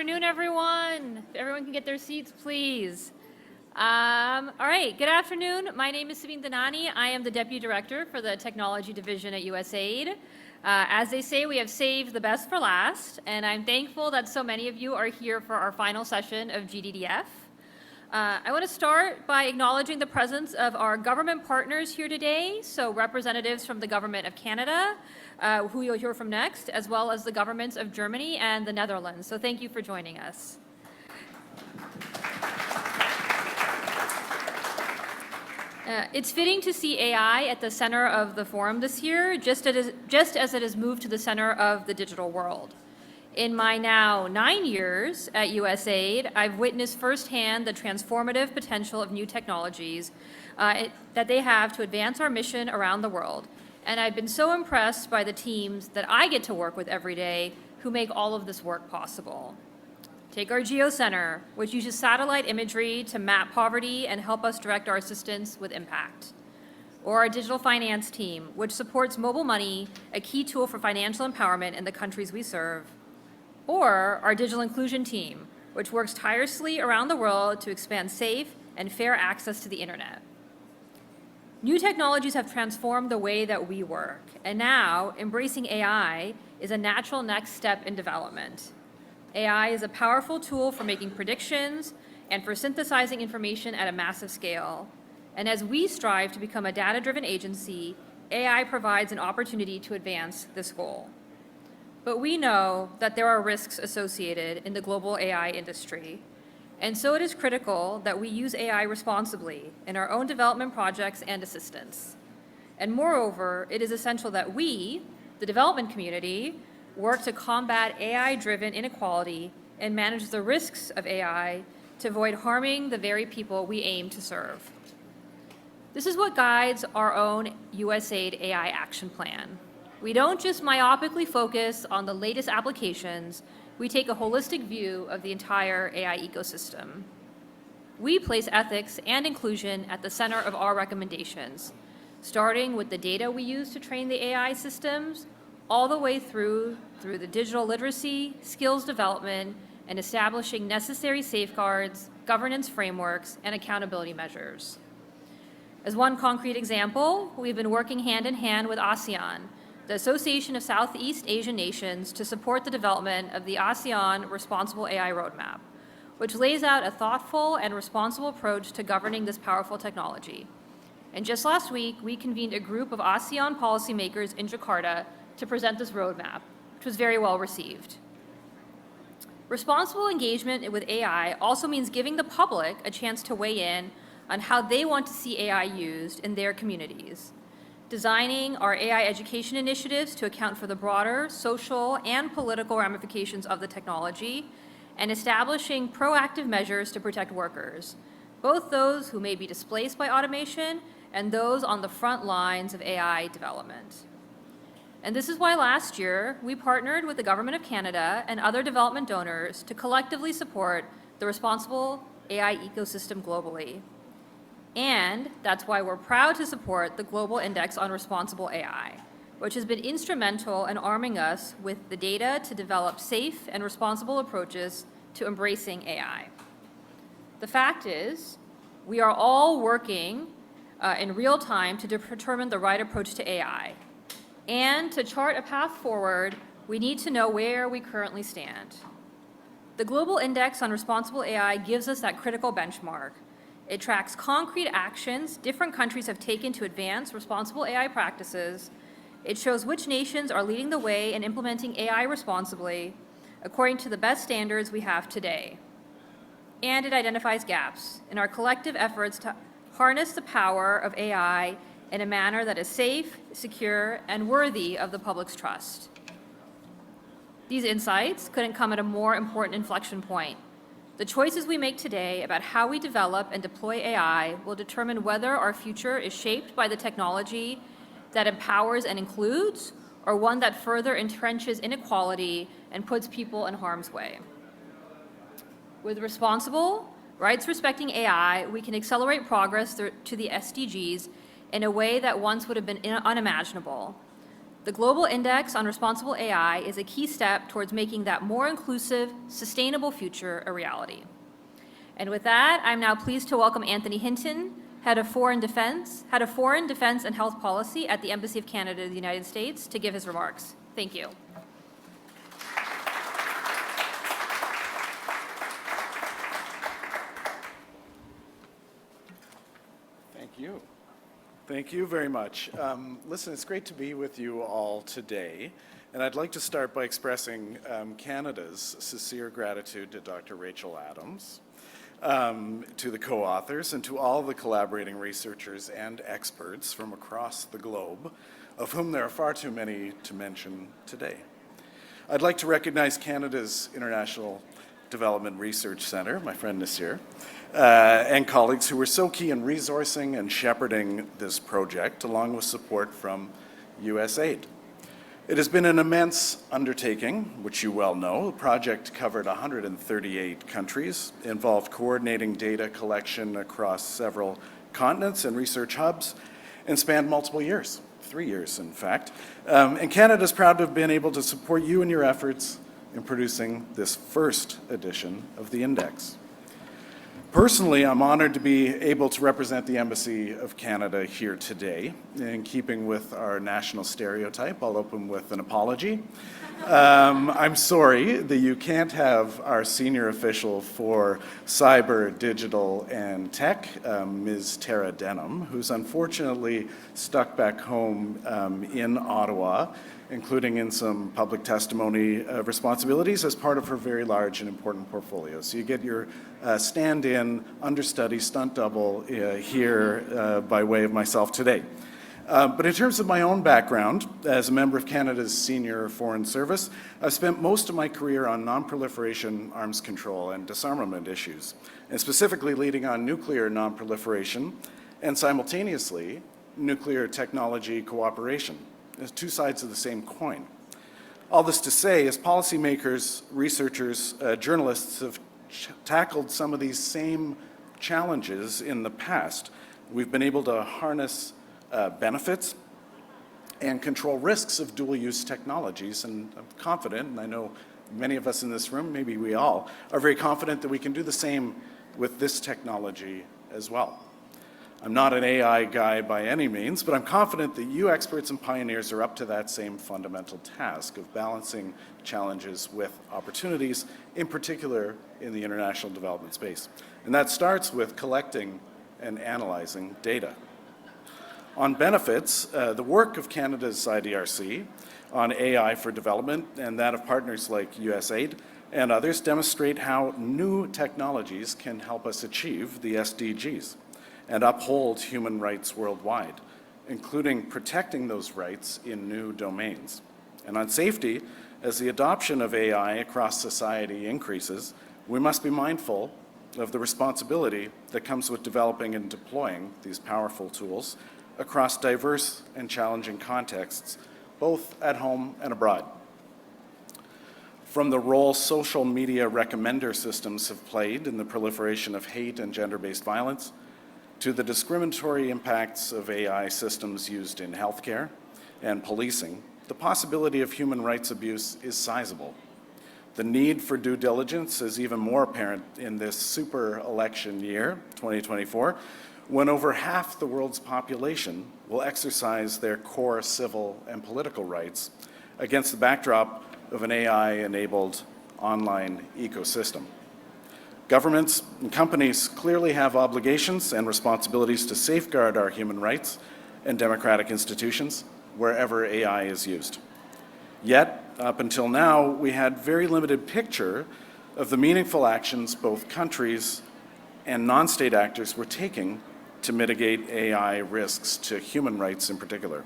afternoon, everyone. If everyone can get their seats, please. All right, good afternoon. My name is Sabeen Dhanani. I am the Deputy Director for the Technology Division at USAID. As they say, we have saved the best for last, and I'm thankful that so many of you are here for our final session of GDDF. I want to start by acknowledging the presence of our government partners here today, so representatives from the Government of Canada, who you'll hear from next, as well as the governments of Germany and the Netherlands. So thank you for joining us. It's fitting to see AI at the center of the forum this year, just as it has moved to the center of the digital world. In my now 9 years at USAID, I've witnessed firsthand the transformative potential of new technologies that they have to advance our mission around the world. And I've been so impressed by the teams that I get to work with every day who make all of this work possible. Take our Geo Center, which uses satellite imagery to map poverty and help us direct our assistance with impact. Or our digital finance team, which supports mobile money, a key tool for financial empowerment in the countries we serve. Or our digital inclusion team, which works tirelessly around the world to expand safe and fair access to the internet. New technologies have transformed the way that we work, and now embracing AI is a natural next step in development. AI is a powerful tool for making predictions and for synthesizing information at a massive scale. And as we strive to become a data-driven agency, AI provides an opportunity to advance this goal. But we know that there are risks associated in the global AI industry. And so it is critical that we use AI responsibly in our own development projects and assistance. And moreover, it is essential that we, the development community, work to combat AI-driven inequality and manage the risks of AI to avoid harming the very people we aim to serve. This is what guides our own USAID AI Action Plan. We don't just myopically focus on the latest applications, we take a holistic view of the entire AI ecosystem. We place ethics and inclusion at the center of our recommendations, starting with the data we use to train the AI systems, all the way through the digital literacy, skills development, and establishing necessary safeguards, governance frameworks, and accountability measures. As one concrete example, we've been working hand in hand with ASEAN, the Association of Southeast Asian Nations, to support the development of the ASEAN Responsible AI Roadmap, which lays out a thoughtful and responsible approach to governing this powerful technology. And just last week, we convened a group of ASEAN policymakers in Jakarta to present this roadmap, which was very well received. Responsible engagement with AI also means giving the public a chance to weigh in on how they want to see AI used in their communities. Designing our AI education initiatives to account for the broader social and political ramifications of the technology, and establishing proactive measures to protect workers, both those who may be displaced by automation and those on the front lines of AI development. And this is why last year we partnered with the Government of Canada and other development donors to collectively support the responsible AI ecosystem globally. And that's why we're proud to support the Global Index on Responsible AI, which has been instrumental in arming us with the data to develop safe and responsible approaches to embracing AI. The fact is, we are all working in real time to determine the right approach to AI. And to chart a path forward, we need to know where we currently stand. The Global Index on Responsible AI gives us that critical benchmark. It tracks concrete actions different countries have taken to advance responsible AI practices. It shows which nations are leading the way in implementing AI responsibly, according to the best standards we have today. And it identifies gaps in our collective efforts to harness the power of AI in a manner that is safe, secure, and worthy of the public's trust. These insights couldn't come at a more important inflection point. The choices we make today about how we develop and deploy AI will determine whether our future is shaped by the technology that empowers and includes, or one that further entrenches inequality and puts people in harm's way. With responsible, rights-respecting AI, we can accelerate progress to the SDGs in a way that once would have been unimaginable. The Global Index on Responsible AI is a key step towards making that more inclusive, sustainable future a reality. And with that, I'm now pleased to welcome Anthony Hinton, Head of Foreign Defense and Health Policy at the Embassy of Canada in the United States, to give his remarks. Thank you. Thank you. Thank you very much. Listen, it's great to be with you all today. And I'd like to start by expressing Canada's sincere gratitude to Dr. Rachel Adams, to the co-authors, and to all the collaborating researchers and experts from across the globe, of whom there are far too many to mention today. I'd like to recognize Canada's International Development Research Centre, my friend Naser, and colleagues who were so key in resourcing and shepherding this project, along with support from USAID. It has been an immense undertaking, which you well know. The project covered 138 countries, involved coordinating data collection across several continents and research hubs, and spanned multiple years, 3 years in fact. And Canada is proud to have been able to support you in your efforts in producing this first edition of the index. Personally, I'm honored to be able to represent the Embassy of Canada here today. In keeping with our national stereotype, I'll open with an apology. I'm sorry that you can't have our senior official for cyber, digital, and tech, Ms. Tara Denham, who's unfortunately stuck back home in Ottawa, including in some public testimony responsibilities as part of her very large and important portfolio. So you get your stand-in, understudy, stunt double here by way of myself today. But in terms of my own background, as a member of Canada's Senior Foreign Service, I've spent most of my career on non-proliferation, arms control, and disarmament issues, and specifically leading on nuclear non-proliferation and simultaneously nuclear technology cooperation. As two sides of the same coin. All this to say, as policymakers, researchers, journalists have tackled some of these same challenges in the past, we've been able to harness benefits and control risks of dual-use technologies, and I'm confident, and I know many of us in this room, maybe we all, are very confident that we can do the same with this technology as well. I'm not an AI guy by any means, but I'm confident that you experts and pioneers are up to that same fundamental task of balancing challenges with opportunities, in particular in the international development space. And that starts with collecting and analyzing data. On benefits, the work of Canada's IDRC on AI for development and that of partners like USAID and others demonstrate how new technologies can help us achieve the SDGs and uphold human rights worldwide, including protecting those rights in new domains. And on safety, as the adoption of AI across society increases, we must be mindful of the responsibility that comes with developing and deploying these powerful tools across diverse and challenging contexts, both at home and abroad. From the role social media recommender systems have played in the proliferation of hate and gender-based violence, to the discriminatory impacts of AI systems used in healthcare and policing, the possibility of human rights abuse is sizable. The need for due diligence is even more apparent in this super election year, 2024, when over half the world's population will exercise their core civil and political rights against the backdrop of an AI-enabled online ecosystem. Governments and companies clearly have obligations and responsibilities to safeguard our human rights and democratic institutions wherever AI is used. Yet, up until now, we had very limited picture of the meaningful actions both countries and non-state actors were taking to mitigate AI risks to human rights in particular.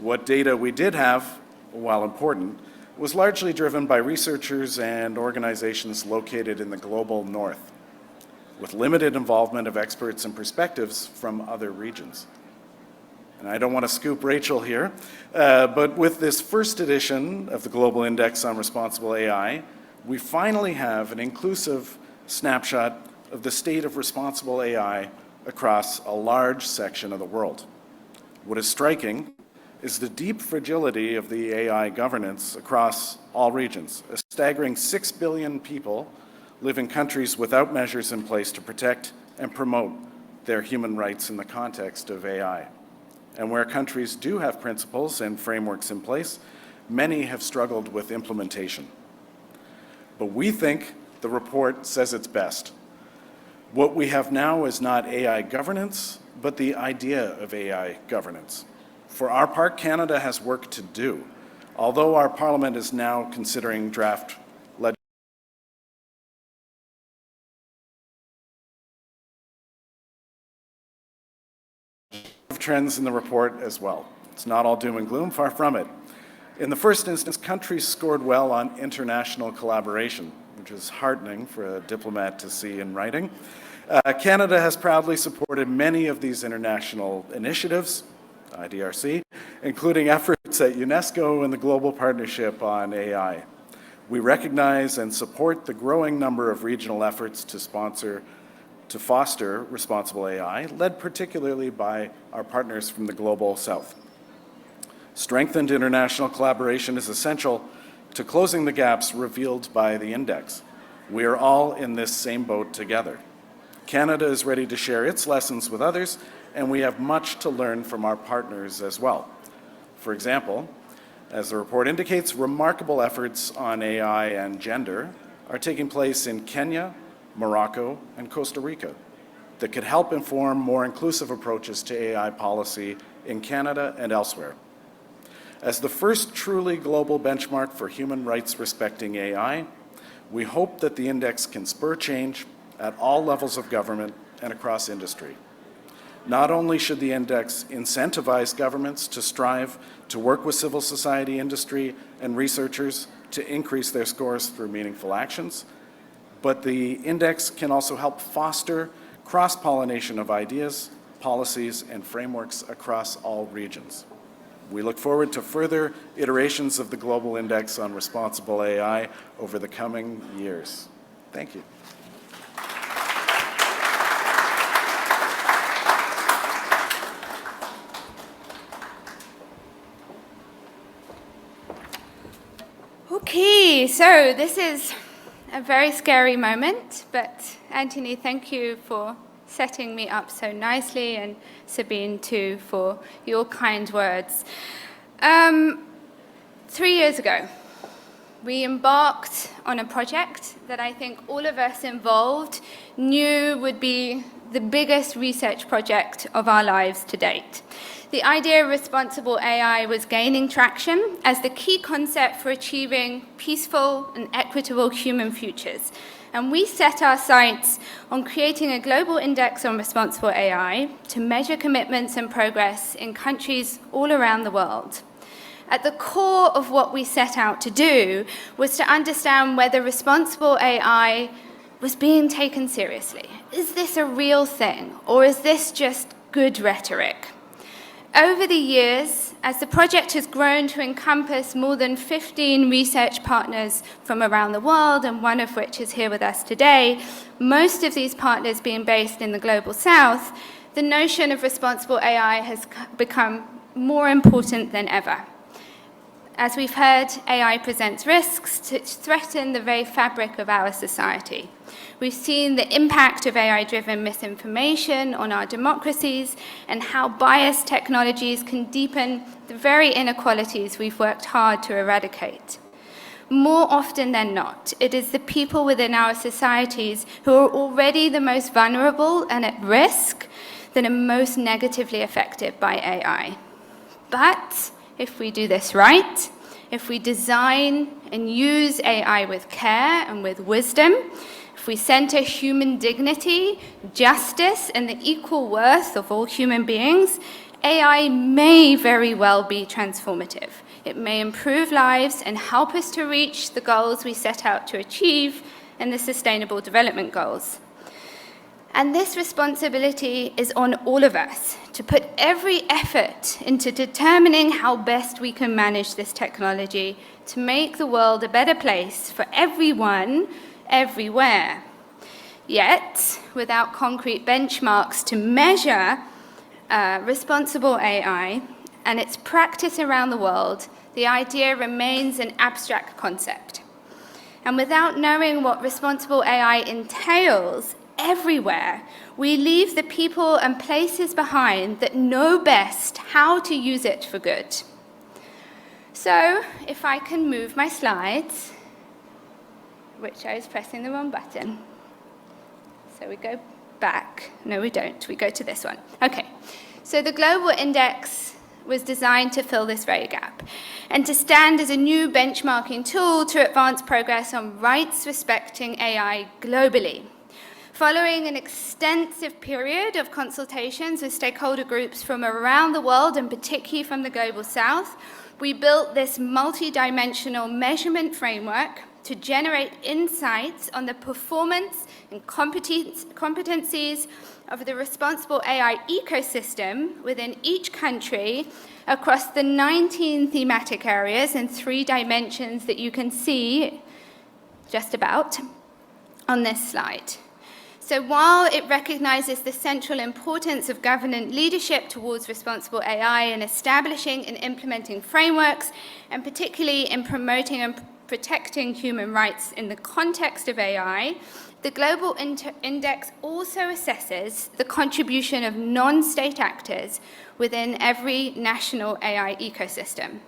What data we did have, while important, was largely driven by researchers and organizations located in the global north, with limited involvement of experts and perspectives from other regions. And I don't want to scoop Rachel here, but with this first edition of the Global Index on Responsible AI, we finally have an inclusive snapshot of the state of responsible AI across a large section of the world. What is striking is the deep fragility of the AI governance across all regions. A staggering 6 billion people live in countries without measures in place to protect and promote their human rights in the context of AI. And where countries do have principles and frameworks in place, many have struggled with implementation. But we think the report says it's best. What we have now is not AI governance, but the idea of AI governance. For our part, Canada has work to do. Although our Parliament is now considering draft trends in the report as well. It's not all doom and gloom, far from it. In the first instance, countries scored well on international collaboration, which is heartening for a diplomat to see in writing. Canada has proudly supported many of these international initiatives, IDRC, including efforts at UNESCO and the Global Partnership on AI. We recognize and support the growing number of regional efforts to foster responsible AI, led particularly by our partners from the Global South. Strengthened international collaboration is essential to closing the gaps revealed by the index. We are all in this same boat together. Canada is ready to share its lessons with others, and we have much to learn from our partners as well. For example, as the report indicates, remarkable efforts on AI and gender are taking place in Kenya, Morocco, and Costa Rica that could help inform more inclusive approaches to AI policy in Canada and elsewhere. As the first truly global benchmark for human rights respecting AI, we hope that the index can spur change at all levels of government and across industry. Not only should the index incentivize governments to strive to work with civil society, industry, and researchers to increase their scores through meaningful actions, but the index can also help foster cross-pollination of ideas, policies, and frameworks across all regions. We look forward to further iterations of the Global Index on Responsible AI over the coming years. Thank you. Okay, so this is a very scary moment, but Anthony, thank you for setting me up so nicely, and Sabeen too for your kind words. 3 years ago, we embarked on a project that I think all of us involved knew would be the biggest research project of our lives to date. The idea of responsible AI was gaining traction as the key concept for achieving peaceful and equitable human futures. And we set our sights on creating a global index on responsible AI to measure commitments and progress in countries all around the world. At the core of what we set out to do was to understand whether responsible AI was being taken seriously. Is this a real thing, or is this just good rhetoric? Over the years, as the project has grown to encompass more than 15 research partners from around the world, and one of which is here with us today, most of these partners being based in the Global South, the notion of responsible AI has become more important than ever. As we've heard, AI presents risks to threaten the very fabric of our society. We've seen the impact of AI-driven misinformation on our democracies and how biased technologies can deepen the very inequalities we've worked hard to eradicate. More often than not, it is the people within our societies who are already the most vulnerable and at risk that are most negatively affected by AI. But if we do this right, if we design and use AI with care and with wisdom, if we center human dignity, justice, and the equal worth of all human beings, AI may very well be transformative. It may improve lives and help us to reach the goals we set out to achieve in the Sustainable Development Goals. And this responsibility is on all of us to put every effort into determining how best we can manage this technology to make the world a better place for everyone, everywhere. Yet, without concrete benchmarks to measure responsible AI and its practice around the world, the idea remains an abstract concept. And without knowing what responsible AI entails everywhere, we leave the people and places behind that know best how to use it for good. So, if I can move my slides, which I was pressing the wrong button. So we go back. No, we don't. We go to this one. Okay. So the Global Index was designed to fill this very gap and to stand as a new benchmarking tool to advance progress on rights-respecting AI globally. Following an extensive period of consultations with stakeholder groups from around the world, and particularly from the Global South, we built this multi-dimensional measurement framework to generate insights on the performance and competencies of the responsible AI ecosystem within each country across the 19 thematic areas and 3 dimensions that you can see just about on this slide. So while it recognizes the central importance of government leadership towards responsible AI and establishing and implementing frameworks, and particularly in promoting and protecting human rights in the context of AI, the Global Index also assesses the contribution of non-state actors within every national AI ecosystem.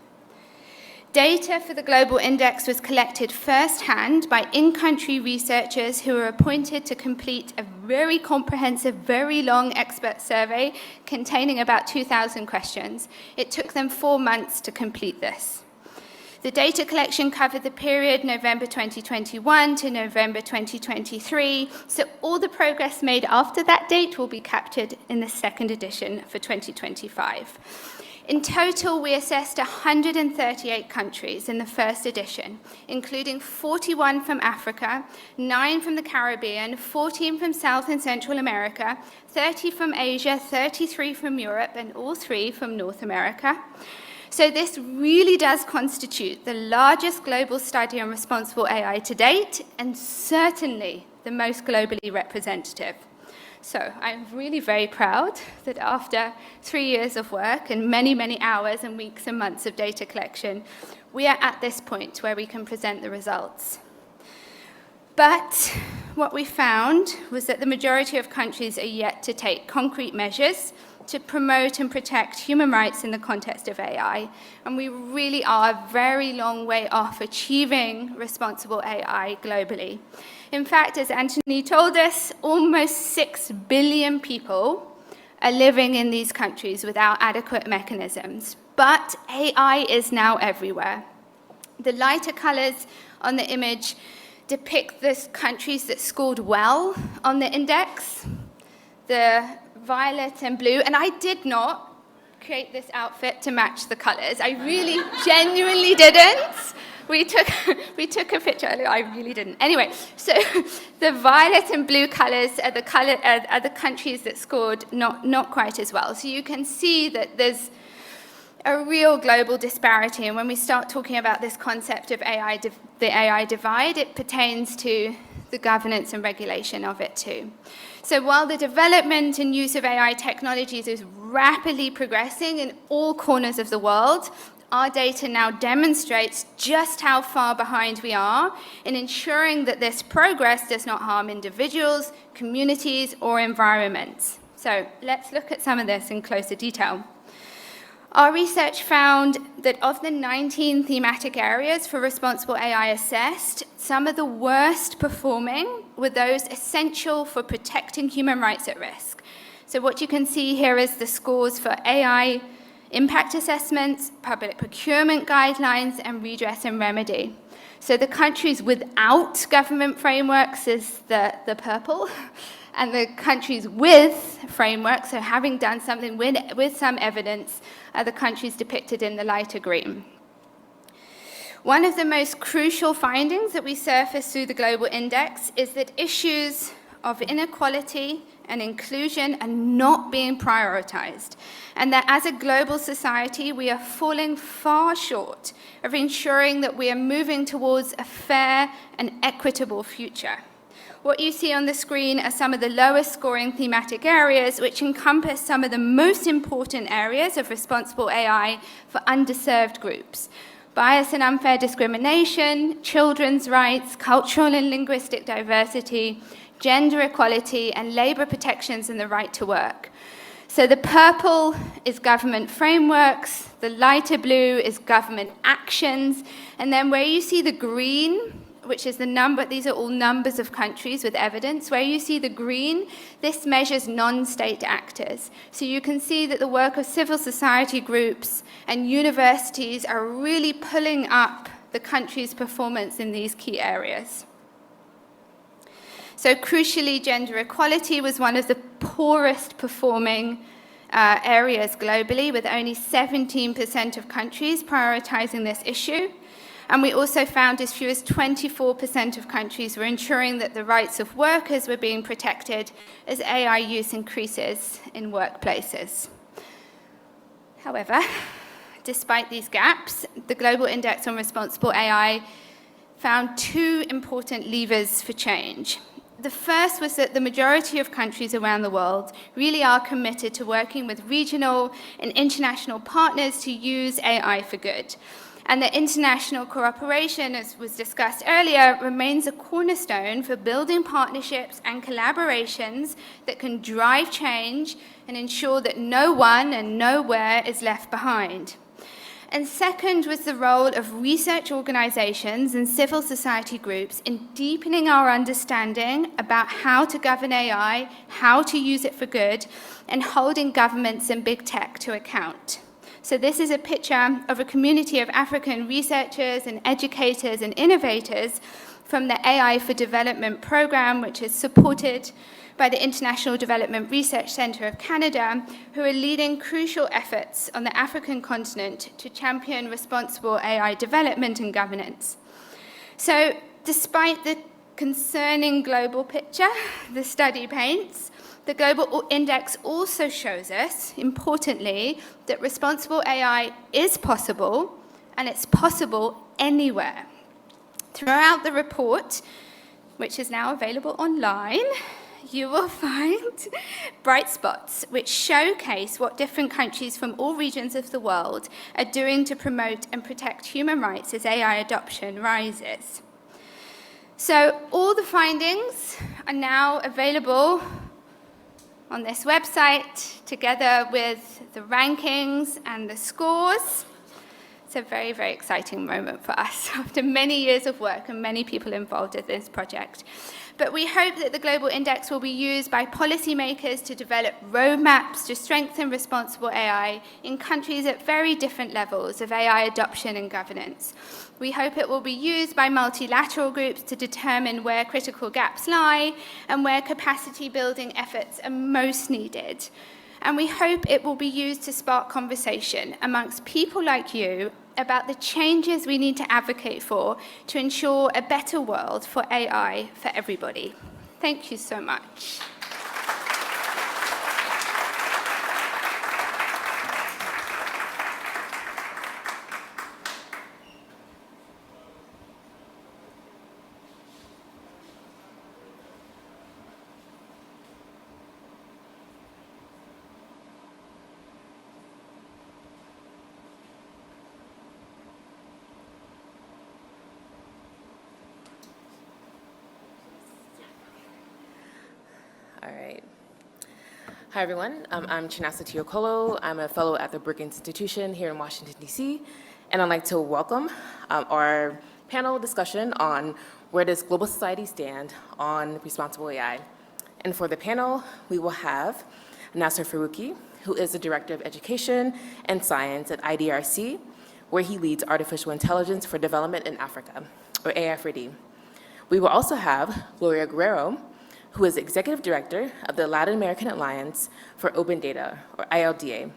Data for the Global Index was collected firsthand by in-country researchers who were appointed to complete a very comprehensive, very long expert survey containing about 2,000 questions. It took them 4 months to complete this. The data collection covered the period November 2021 to November 2023, so all the progress made after that date will be captured in the second edition for 2025. In total, we assessed 138 countries in the first edition, including 41 from Africa, 9 from the Caribbean, 14 from South and Central America, 30 from Asia, 33 from Europe, and all 3 from North America. So this really does constitute the largest global study on responsible AI to date, and certainly the most globally representative. So I'm really very proud that after 3 years of work and many, many hours and weeks and months of data collection, we are at this point where we can present the results. But what we found was that the majority of countries are yet to take concrete measures to promote and protect human rights in the context of AI. And we really are a very long way off achieving responsible AI globally. In fact, as Anthony told us, almost 6 billion people are living in these countries without adequate mechanisms. But AI is now everywhere. The lighter colors on the image depict the countries that scored well on the index. The violet and blue, and I did not create this outfit to match the colors. I really genuinely didn't. We took a picture. I really didn't. Anyway, so the violet and blue colors are the countries that scored not quite as well. So you can see that there's a real global disparity, and when we start talking about this concept of AI, the AI divide, it pertains to the governance and regulation of it too. So while the development and use of AI technologies is rapidly progressing in all corners of the world, our data now demonstrates just how far behind we are in ensuring that this progress does not harm individuals, communities, or environments. So let's look at some of this in closer detail. Our research found that of the 19 thematic areas for responsible AI assessed, some of the worst performing were those essential for protecting human rights at risk. So what you can see here is the scores for AI impact assessments, public procurement guidelines, and redress and remedy. So the countries without government frameworks is the purple, and the countries with frameworks, so having done something with some evidence, are the countries depicted in the lighter green. One of the most crucial findings that we surfaced through the Global Index is that issues of inequality and inclusion are not being prioritized, and that as a global society, we are falling far short of ensuring that we are moving towards a fair and equitable future. What you see on the screen are some of the lowest scoring thematic areas, which encompass some of the most important areas of responsible AI for underserved groups: bias and unfair discrimination, children's rights, cultural and linguistic diversity, gender equality, and labor protections and the right to work. So the purple is government frameworks, the lighter blue is government actions, and then where you see the green, which is the number, these are all numbers of countries with evidence. Where you see the green, this measures non-state actors. So you can see that the work of civil society groups and universities are really pulling up the country's performance in these key areas. So crucially, gender equality was one of the poorest performing areas globally, with only 17% of countries prioritizing this issue. And we also found as few as 24% of countries were ensuring that the rights of workers were being protected as AI use increases in workplaces. However, despite these gaps, the Global Index on Responsible AI found two important levers for change. The first was that the majority of countries around the world really are committed to working with regional and international partners to use AI for good. And that international cooperation, as was discussed earlier, remains a cornerstone for building partnerships and collaborations that can drive change and ensure that no one and nowhere is left behind. And second was the role of research organizations and civil society groups in deepening our understanding about how to govern AI, how to use it for good, and holding governments and big tech to account. So this is a picture of a community of African researchers and educators and innovators from the AI for Development program, which is supported by the International Development Research Centre of Canada, who are leading crucial efforts on the African continent to champion responsible AI development and governance. So despite the concerning global picture the study paints, the Global Index also shows us, importantly, that responsible AI is possible, and it's possible anywhere. Throughout the report, which is now available online, you will find bright spots which showcase what different countries from all regions of the world are doing to promote and protect human rights as AI adoption rises. So all the findings are now available on this website, together with the rankings and the scores. It's a very, very exciting moment for us after many years of work and many people involved in this project. But we hope that the Global Index will be used by policymakers to develop roadmaps to strengthen responsible AI in countries at very different levels of AI adoption and governance. We hope it will be used by multilateral groups to determine where critical gaps lie and where capacity building efforts are most needed. And we hope it will be used to spark conversation amongst people like you about the changes we need to advocate for to ensure a better world for AI for everybody. Thank you so much. All right. Hi, everyone. I'm Chinasa Okolo. I'm a fellow at the Brookings Institution here in Washington, D.C., and I'd like to welcome our panel discussion on where does global society stand on responsible AI. And for the panel, we will have Naser Faruqui, who is the Director of Education and Science at IDRC, where he leads Artificial Intelligence for Development in Africa, or AI4D. We will also have Gloria Guerrero, who is Executive Director of the Latin American Alliance for Open Data, or ILDA,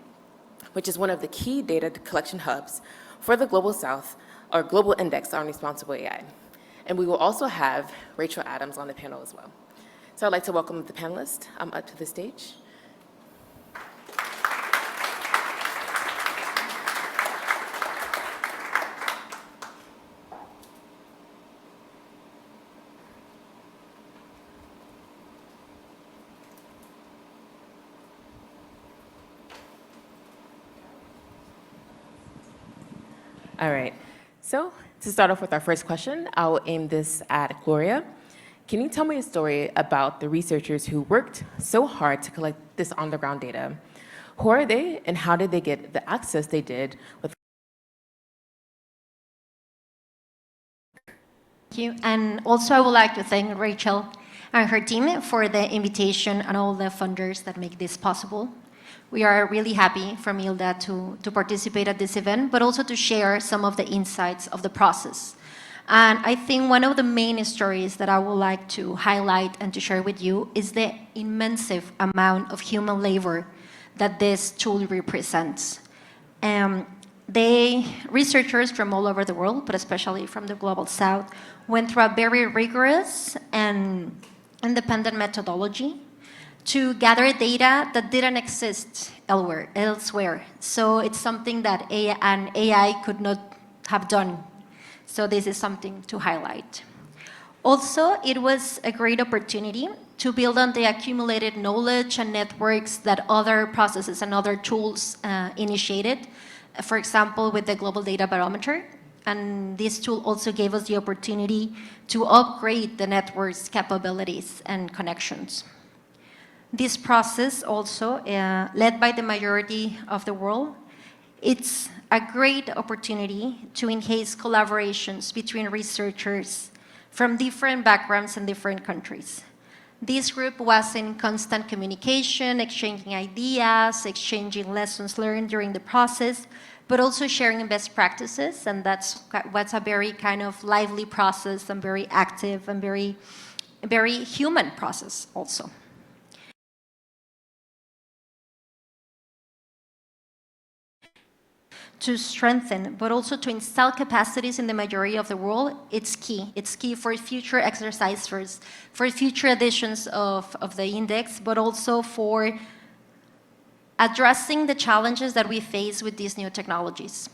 which is one of the key data collection hubs for the Global South, or Global Index on Responsible AI. And we will also have Rachel Adams on the panel as well. So I'd like to welcome the panelists up to the stage. All right. So to start off with our first question, I will aim this at Gloria. Can you tell me a story about the researchers who worked so hard to collect this on-the-ground data? Who are they, and how did they get the access they did with? Thank you. And also, I would like to thank Rachel and her team for the invitation and all the funders that make this possible. We are really happy from ILDA to participate at this event, but also to share some of the insights of the process. And I think one of the main stories that I would like to highlight and to share with you is the immense amount of human labor that this tool represents. Researchers from all over the world, but especially from the Global South, went through a very rigorous and independent methodology to gather data that didn't exist elsewhere. So it's something that an AI could not have done. So this is something to highlight. Also, it was a great opportunity to build on the accumulated knowledge and networks that other processes and other tools initiated. For example, with the Global Data Barometer. And this tool also gave us the opportunity to upgrade the network's capabilities and connections. This process also, led by the majority of the world, it's a great opportunity to enhance collaborations between researchers from different backgrounds and different countries. This group was in constant communication, exchanging ideas, exchanging lessons learned during the process, but also sharing best practices, and that's what's a very kind of lively process and very active and very human process also. To strengthen, but also to install capacities in the majority of the world, it's key. It's key for future exercise for future editions of the index, but also for addressing the challenges that we face with these new technologies.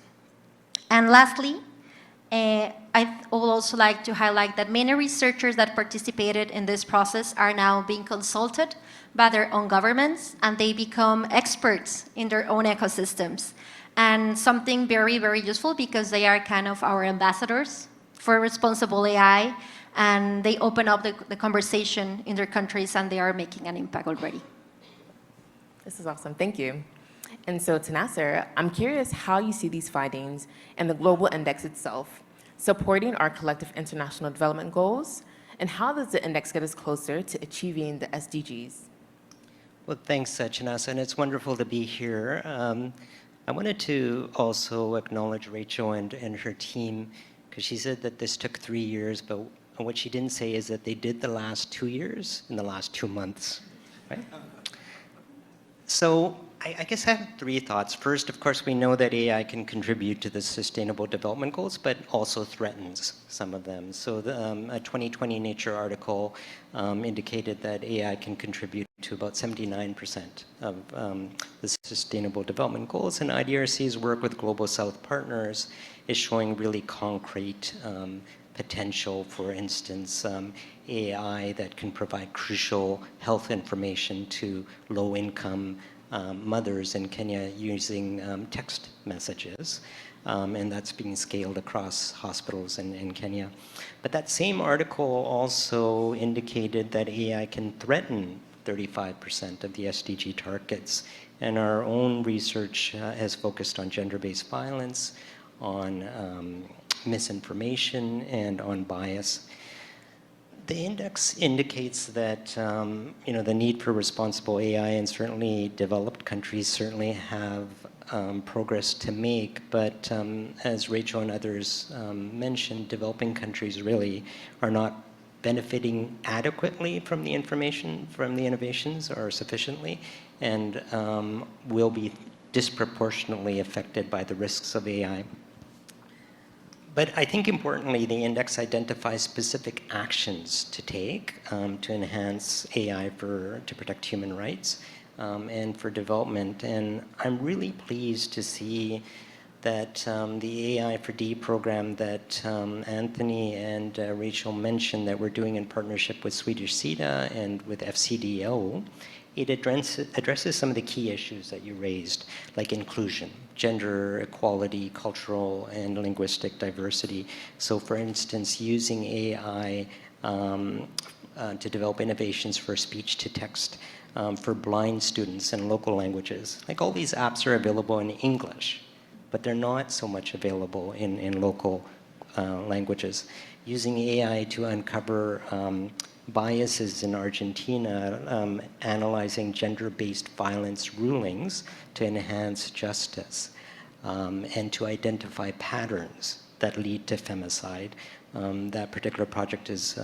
And lastly, I would also like to highlight that many researchers that participated in this process are now being consulted by their own governments, and they become experts in their own ecosystems. And something very, very useful because they are kind of our ambassadors for responsible AI, and they open up the conversation in their countries, and they are making an impact already. This is awesome. Thank you. And so to Naser, I'm curious how you see these findings and the global index itself supporting our collective international development goals, and how does the index get us closer to achieving the SDGs? Well, thanks, Chinasa, and it's wonderful to be here. I wanted to also acknowledge Rachel and her team, because she said that this took 3 years, but what she didn't say is that they did the last 2 years in the last 2 months, right? So I guess I have 3 thoughts. First, of course, we know that AI can contribute to the Sustainable Development Goals, but also threatens some of them. So a 2020 Nature article indicated that AI can contribute to about 79% of the Sustainable Development Goals, and IDRC's work with Global South partners is showing really concrete potential, for instance, AI that can provide crucial health information to low-income mothers in Kenya using text messages, and that's being scaled across hospitals in Kenya. But that same article also indicated that AI can threaten 35% of the SDG targets, and our own research has focused on gender-based violence, on misinformation, and on bias. The index indicates that the need for responsible AI, and certainly developed countries certainly have progress to make, but as Rachel and others mentioned, developing countries really are not benefiting adequately from the information, from the innovations, or sufficiently, and will be disproportionately affected by the risks of AI. But I think importantly, the index identifies specific actions to take to enhance AI to protect human rights and for development. And I'm really pleased to see that the AI for D program that Anthony and Rachel mentioned that we're doing in partnership with Swedish SIDA and with FCDO it addresses some of the key issues that you raised, like inclusion, gender equality, cultural and linguistic diversity. So for instance, using AI to develop innovations for speech-to-text for blind students in local languages. Like all these apps are available in English, but they're not so much available in local languages. Using AI to uncover biases in Argentina, analyzing gender-based violence rulings to enhance justice and to identify patterns that lead to femicide. That particular project is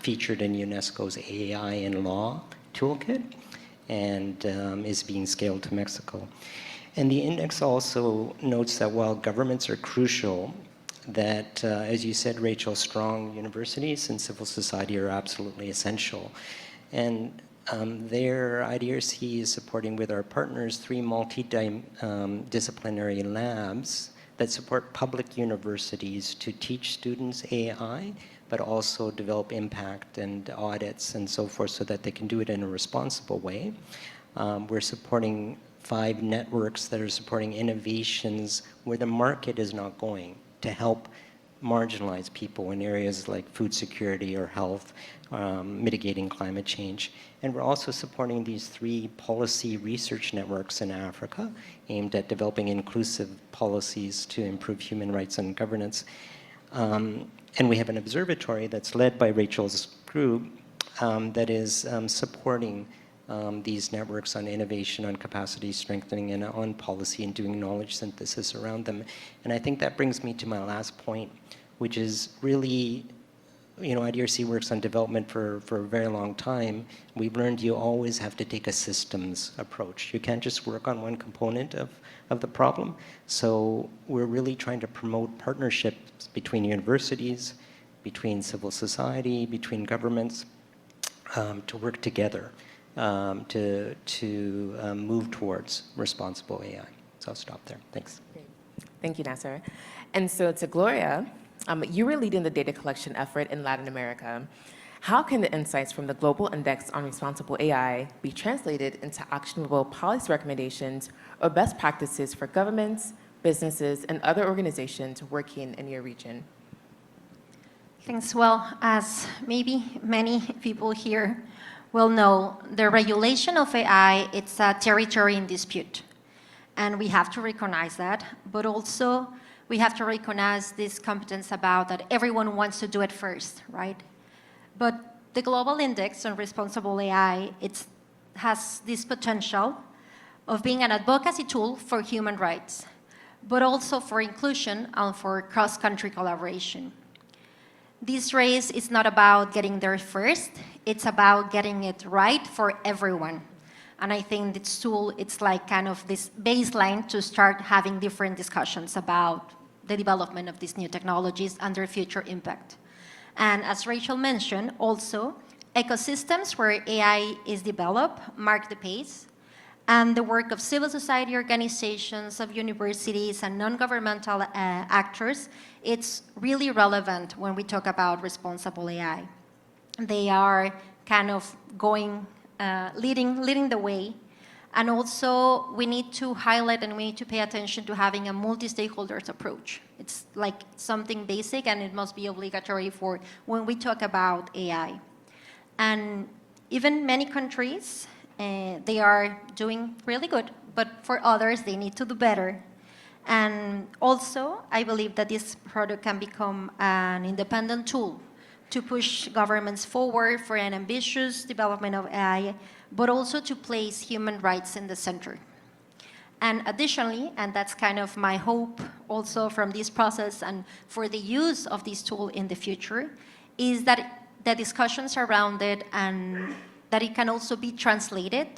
featured in UNESCO's AI in Law toolkit and is being scaled to Mexico. And the index also notes that while governments are crucial, that, as you said, Rachel, strong universities and civil society are absolutely essential. And their IDRC is supporting with our partners 3 multidisciplinary labs that support public universities to teach students AI, but also develop impact and audits and so forth so that they can do it in a responsible way. We're supporting 5 networks that are supporting innovations where the market is not going, to help marginalized people in areas like food security or health, mitigating climate change. And we're also supporting these 3 policy research networks in Africa aimed at developing inclusive policies to improve human rights and governance. And we have an observatory that's led by Rachel's group that is supporting these networks on innovation, on capacity strengthening, and on policy and doing knowledge synthesis around them. And I think that brings me to my last point, which is really, IDRC works on development for a very long time. We've learned you always have to take a systems approach. You can't just work on one component of the problem. So we're really trying to promote partnerships between universities, between civil society, between governments, to work together. To move towards responsible AI. So I'll stop there. Thanks. Great. Thank you, Naser. And so to Gloria, you were leading the data collection effort in Latin America. How can the insights from the Global Index on Responsible AI be translated into actionable policy recommendations or best practices for governments, businesses, and other organizations working in your region? Thanks. Well, as maybe many people here will know, the regulation of AI, it's a territory in dispute. And we have to recognize that, but also we have to recognize this competence about that everyone wants to do it first, right? But the Global Index on Responsible AI, it has this potential of being an advocacy tool for human rights, but also for inclusion and for cross-country collaboration. This race is not about getting there first, it's about getting it right for everyone. And I think this tool, it's like kind of this baseline to start having different discussions about the development of these new technologies and their future impact. And as Rachel mentioned, also, ecosystems where AI is developed mark the pace, and the work of civil society organizations, of universities, and non-governmental actors, it's really relevant when we talk about responsible AI. They are kind of going, leading the way. And also, we need to highlight and we need to pay attention to having a multi-stakeholders approach. It's like something basic, and it must be obligatory for when we talk about AI. And even many countries, they are doing really good, but for others, they need to do better. And also, I believe that this product can become an independent tool to push governments forward for an ambitious development of AI, but also to place human rights in the center. And additionally, and that's kind of my hope also from this process and for the use of this tool in the future, is that the discussions around it and that it can also be translated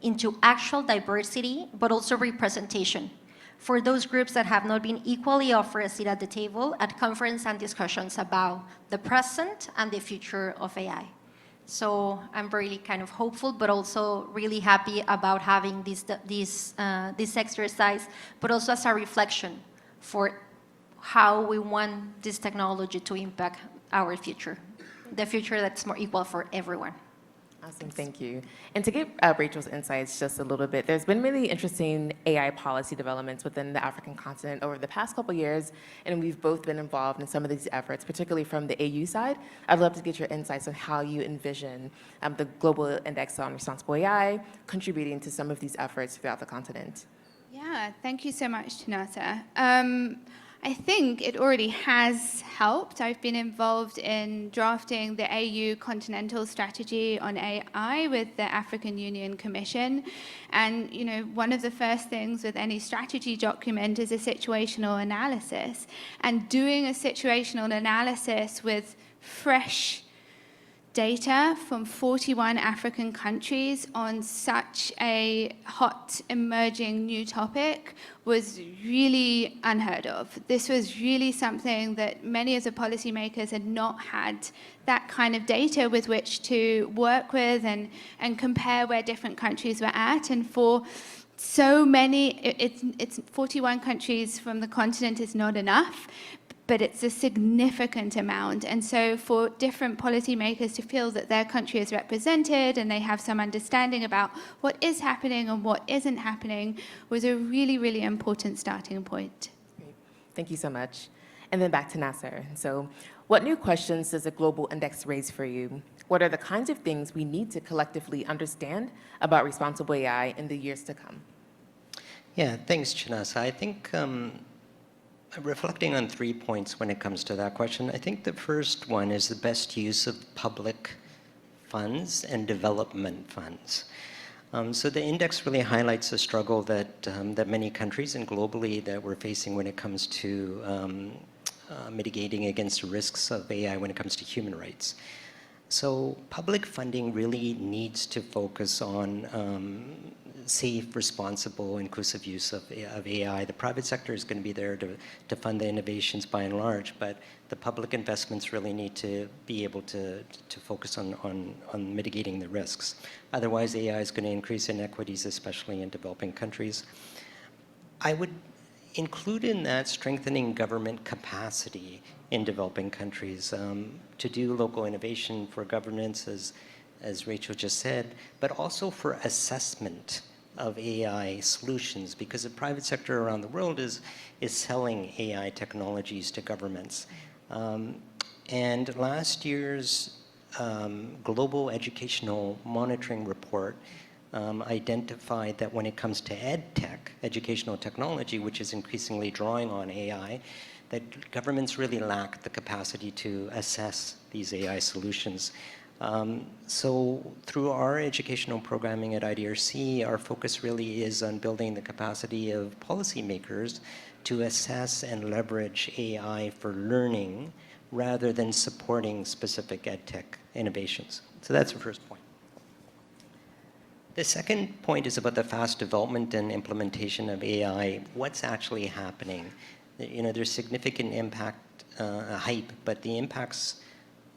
into actual diversity, but also representation for those groups that have not been equally offered a seat at the table at conference and discussions about the present and the future of AI. So I'm really kind of hopeful, but also really happy about having this exercise, but also as a reflection for how we want this technology to impact our future, the future that's more equal for everyone. Awesome, thank you. And to get Rachel's insights just a little bit, there's been really interesting AI policy developments within the African continent over the past couple years, and we've both been involved in some of these efforts, particularly from the AU side. I'd love to get your insights on how you envision the Global Index on Responsible AI contributing to some of these efforts throughout the continent. Yeah, thank you so much, Chinasa. I think it already has helped. I've been involved in drafting the AU Continental Strategy on AI with the African Union Commission. And, you know, one of the first things with any strategy document is a situational analysis. And doing a situational analysis with fresh data from 41 African countries on such a hot, emerging new topic was really unheard of. This was really something that many of the policymakers had not had that kind of data with which to work with and compare where different countries were at. And for so many, it's 41 countries from the continent is not enough, but it's a significant amount. And so for different policymakers to feel that their country is represented and they have some understanding about what is happening and what isn't happening was a really, really important starting point. Great. Thank you so much. And then back to Naser. So what new questions does the Global Index raise for you? What are the kinds of things we need to collectively understand about responsible AI in the years to come? Yeah, thanks, Chinasa. I think reflecting on 3 points when it comes to that question, I think the first one is the best use of public funds and development funds. So the index really highlights the struggle that, that many countries and globally that we're facing when it comes to mitigating against the risks of AI when it comes to human rights. So public funding really needs to focus on safe, responsible, inclusive use of AI. The private sector is going to be there to fund the innovations by and large, but the public investments really need to be able to focus on mitigating the risks. Otherwise, AI is going to increase inequities, especially in developing countries. I would include in that strengthening government capacity in developing countries to do local innovation for governance, as Rachel just said, but also for assessment of AI solutions, because the private sector around the world is selling AI technologies to governments. And last year's Global Educational Monitoring Report identified that when it comes to ed tech, educational technology, which is increasingly drawing on AI, that governments really lack the capacity to assess these AI solutions. So through our educational programming at IDRC, our focus really is on building the capacity of policymakers to assess and leverage AI for learning rather than supporting specific edtech innovations. So that's the first point. The second point is about the fast development and implementation of AI. What's actually happening? You know, there's significant impact, hype, but the impacts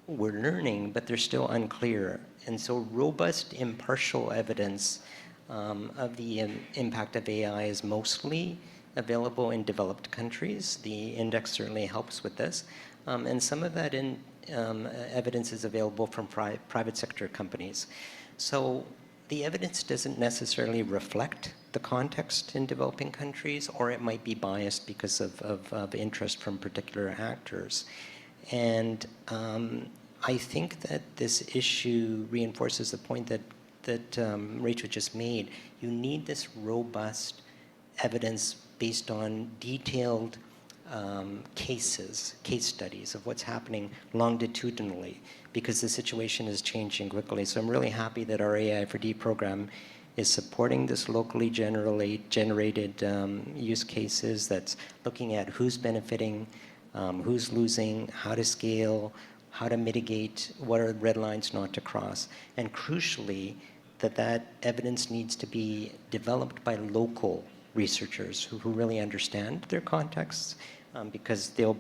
we're learning, but they're still unclear. And so robust, impartial evidence of the impact of AI is mostly available in developed countries. The index certainly helps with this. And some of that evidence is available from private sector companies. So the evidence doesn't necessarily reflect the context in developing countries, or it might be biased because of interest from particular actors. And I think that this issue reinforces the point that Rachel just made. You need this robust evidence based on detailed case studies of what's happening longitudinally, because the situation is changing quickly. So I'm really happy that our AI4D program is supporting this locally generated use cases that's looking at who's benefiting, who's losing, how to scale, how to mitigate, what are red lines not to cross. And crucially, that evidence needs to be developed by local researchers who really understand their contexts, because they'll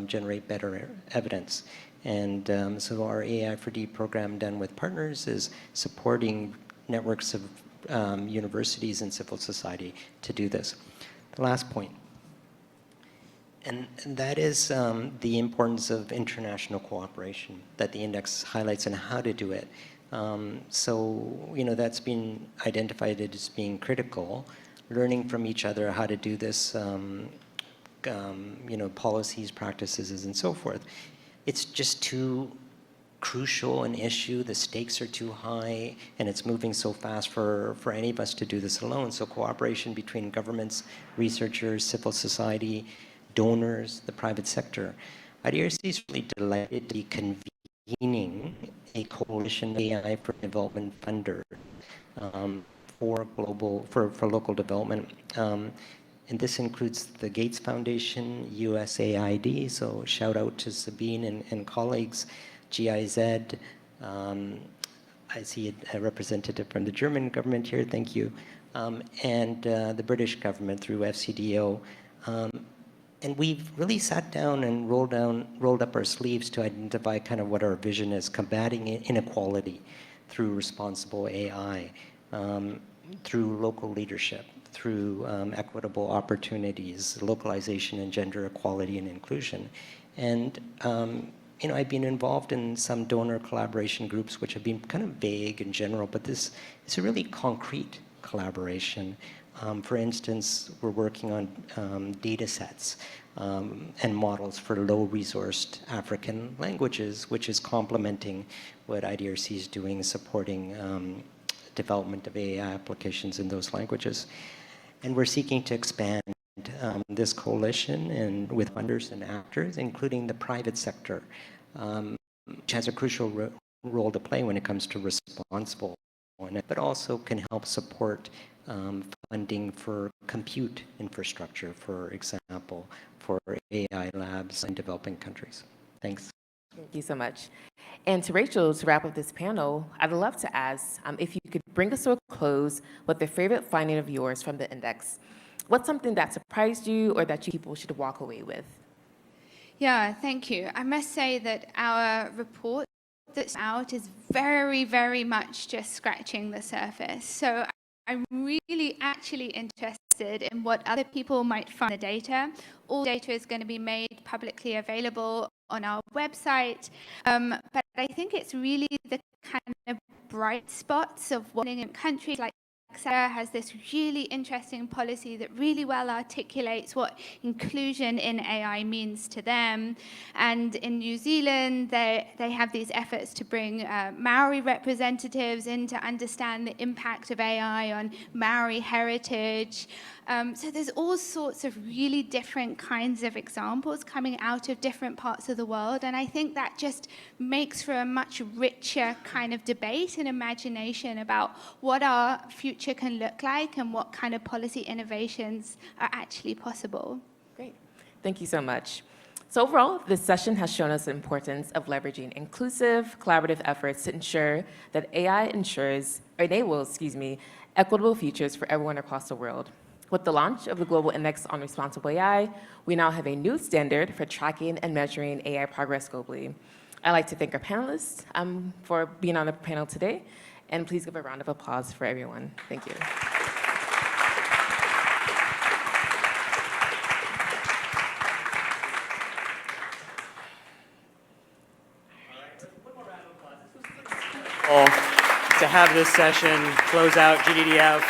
generate better evidence. And so our AI4D program done with partners is supporting networks of universities and civil society to do this. The last point. And that is the importance of international cooperation that the index highlights and how to do it. So, that's been identified as being critical, learning from each other how to do this, policies, practices, and so forth. It's just too crucial an issue. The stakes are too high, and it's moving so fast for any of us to do this alone. So cooperation between governments, researchers, civil society, donors, the private sector. IDRC is really delighted to be convening a coalition of AI for development funder for local development. And this includes the Gates Foundation, USAID, so shout out to Sabeen and colleagues, GIZ. I see a representative from the German government here, thank you, and the British government through FCDO. And we've really sat down and rolled up our sleeves to identify kind of what our vision is, combating inequality through responsible AI, through local leadership, through equitable opportunities, localization and gender equality and inclusion. And I've been involved in some donor collaboration groups which have been kind of vague in general, but this is a really concrete collaboration. For instance, we're working on data sets and models for low-resourced African languages, which is complementing what IDRC is doing, supporting development of AI applications in those languages. And we're seeking to expand this coalition and with funders and actors, including the private sector, which has a crucial role to play when it comes to responsible, but also can help support funding for compute infrastructure, for example, for AI labs in developing countries. Thanks. Thank you so much. And to Rachel, to wrap up this panel, I'd love to ask if you could bring us to a close with a favorite finding of yours from the index. What's something that surprised you or that people should walk away with? Yeah, thank you. I must say that our report that's out is very, very much just scratching the surface. So I'm really actually interested in what other people might find in the data. All data is going to be made publicly available on our website. But I think it's really the kind of bright spots of what in countries like Sarah has this really interesting policy that really well articulates what inclusion in AI means to them. And in New Zealand, they have these efforts to bring Maori representatives in to understand the impact of AI on Maori heritage. So there's all sorts of really different kinds of examples coming out of different parts of the world. And I think that just makes for a much richer kind of debate and imagination about what our future can look like and what kind of policy innovations are actually possible. Great. Thank you so much. So overall, this session has shown us the importance of leveraging inclusive, collaborative efforts to ensure that AI enables, equitable futures for everyone across the world. With the launch of the Global Index on Responsible AI, we now have a new standard for tracking and measuring AI progress globally. I'd like to thank our panelists for being on the panel today, and please give a round of applause for everyone. Thank you. To have this session close out GDDF.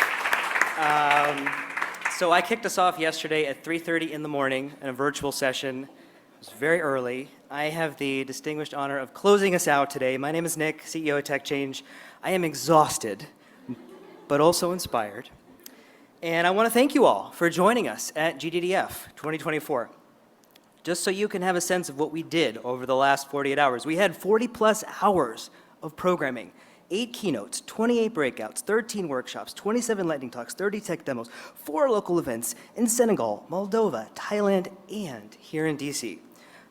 So I kicked us off yesterday at 3:30 in the morning in a virtual session. It was very early. I have the distinguished honor of closing us out today. My name is Nick, CEO of Tech Change. I am exhausted, but also inspired. And I want to thank you all for joining us at GDDF 2024. Just so you can have a sense of what we did over the last 48 hours. We had 40+ hours of programming. 8 keynotes, 28 breakouts, 13 workshops, 27 lightning talks, 30 tech demos, 4 local events in Senegal, Moldova, Thailand, and here in DC.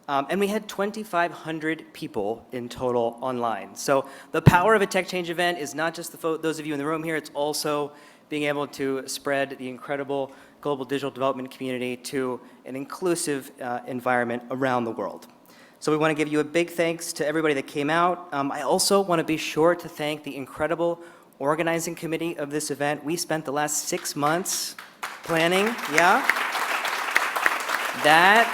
And we had 2,500 people in total online. So the power of a Tech Change event is not just those of you in the room here, it's also being able to spread the incredible global digital development community to an inclusive environment around the world. So we want to give you a big thanks to everybody that came out. I also want to be sure to thank the incredible organizing committee of this event. We spent the last 6 months planning, That,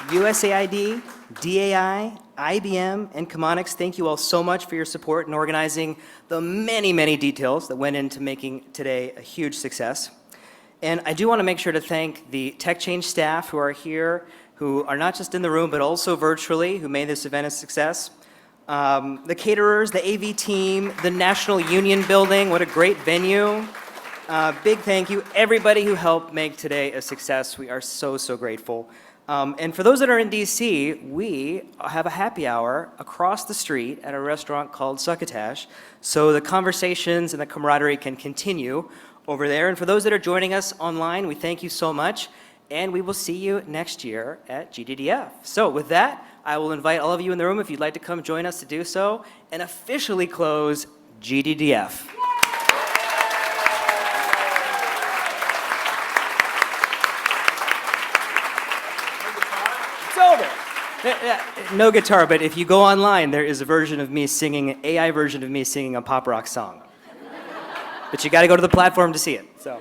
USAID, DAI, IBM, and Chemonics, thank you all so much for your support in organizing the many, many details that went into making today a huge success. And I do want to make sure to thank the Tech Change staff who are here, who are not just in the room, but also virtually, who made this event a success. The caterers, the AV team, the National Union Building, what a great venue. Big thank you, everybody who helped make today a success. We are so, so grateful. And for those that are in DC, we have a happy hour across the street at a restaurant called Succotash, so the conversations and the camaraderie can continue over there. And for those that are joining us online, we thank you so much, and we will see you next year at GDDF. So with that, I will invite all of you in the room, if you'd like to come join us, to do so, and officially close GDDF. It's over. No guitar, but if you go online, there is a version of me singing, an AI version of me singing a pop rock song. But you got to go to the platform to see it. So.